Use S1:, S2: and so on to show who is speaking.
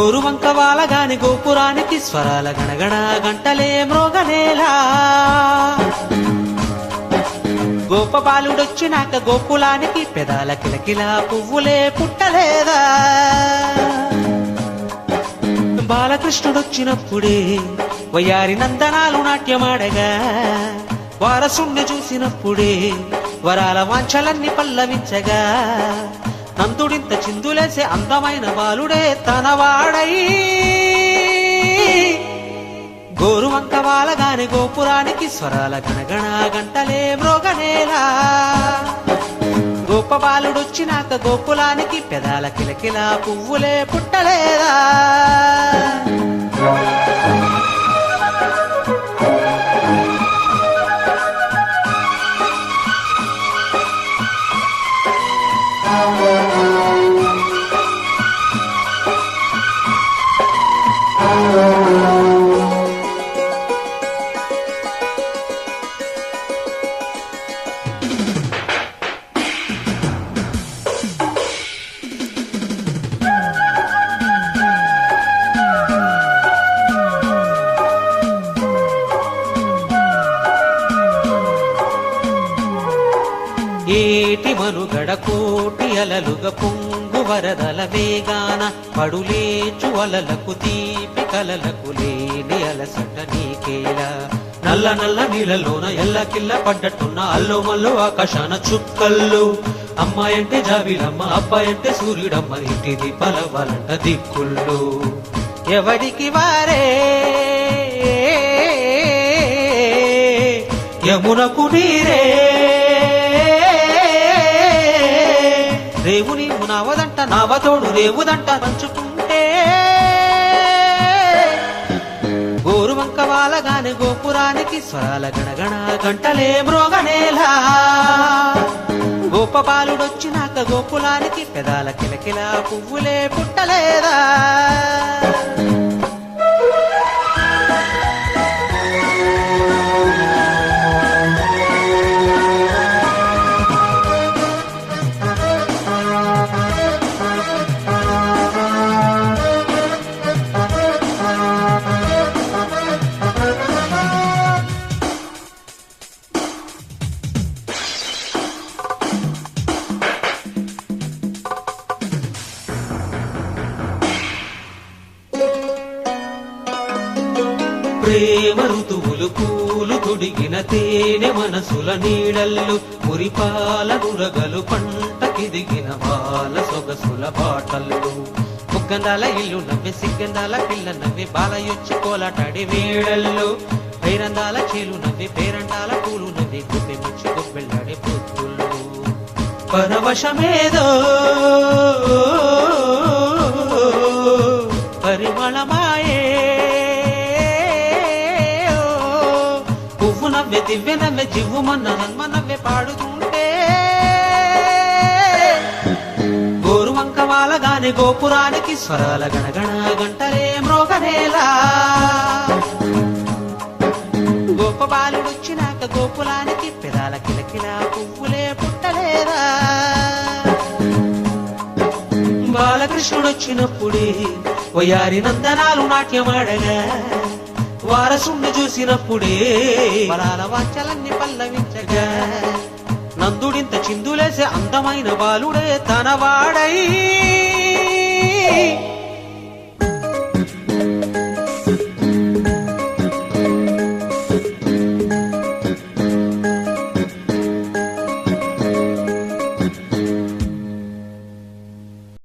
S1: గోరువంక వాలగాని గోపురానికి స్వరాల గణగణ గంటలే మ్రోగనేలా గోపబాలుడొచ్చినాక గోకులానికి పెదాల కిలకిలా పువ్వులే పుట్టలేదా బాలకృష్ణుడొచ్చినప్పుడే వయ్యారి నందనాలు నాట్యమాడగా వారసుణ్ణి చూసినప్పుడే వరాల వాంఛలన్నీ పల్లవించగా నందుడింత చిందులేసే అందమైన బాలుడే తనవాడై గోరువంక వాలగాని గోపురానికి స్వరాల గణగణ గంటలే మ్రోగనేలా గోపబాలుడొచ్చినాక గోకులానికి పెదాల కిలకిలా పువ్వులే పుట్టలేదా ఏటి మనుగడ కోటి అలలుగ పొంగు వరదల వేగాన పడులేచు అలలకు తీపి కలలకు లేని అలసట నీకేలా నల్ల నల్ల నీళ్ళలోన ఎల్లకిల్ల పడ్డట్టున్న అల్లు మల్లు ఆకాశాన చుక్కల్లు అమ్మాయంటే జాబిలమ్మ అబ్బాయంటే సూర్యుడమ్మ ఇంటిది పలవాలంట దిక్కుళ్ళు ఎవరికి వారే యమునకు నీరే రేవుని మునవదంట నావతోడు రేవుదంట పంచుకుంటే గోరువంక వాలగాని గోపురానికి స్వరాల గణగణ గంటలే మ్రోగనేలా గోపబాలుడొచ్చినాక గోకులానికి పెదాల కిలకిలా పువ్వులే పుట్టలేదా ప్రేమ ఋతువులు పూలు తొడిగిన తేనె మనసుల నీడల్లు మురిపాల నురగలు పంటకిదిగిన వాళ్ళ సొగసుల బాటల్లు ముగ్గందాల ఇల్లు నవ్వే సిగ్గందాల పిల్ల నవ్వే బాలయొచ్చి కోలాటాడి వేళల్లో పైరందాల చేలు నవ్వే పేరండాల పూలు నవ్వే గుబ్బె ముచ్చి గొబ్బెళ్ళాడే పొత్తుళ్ళు పరవశమేదో పరిమళమాయే నవ్వే దివ్య నవ్వే జివ్వుమన్న నన్మ నవ్వే పాడుతుంటే గోరువంక వాలగాని గోపురానికి స్వరాల గణగణ గంటలే మ్రోగనేలా గోపబాలుడొచ్చినాక గోకులానికి పెదాల కిలకిలా పువ్వులే పుట్టలేదా బాలకృష్ణుడొచ్చినప్పుడే వయ్యారి నందనాలు నాట్యమాడగా వారసుణ్ణి చూసినప్పుడే వరాల వాంఛలన్నీ పల్లవించగా నందుడింత చిందులేసే అందమైన బాలుడే తనవాడై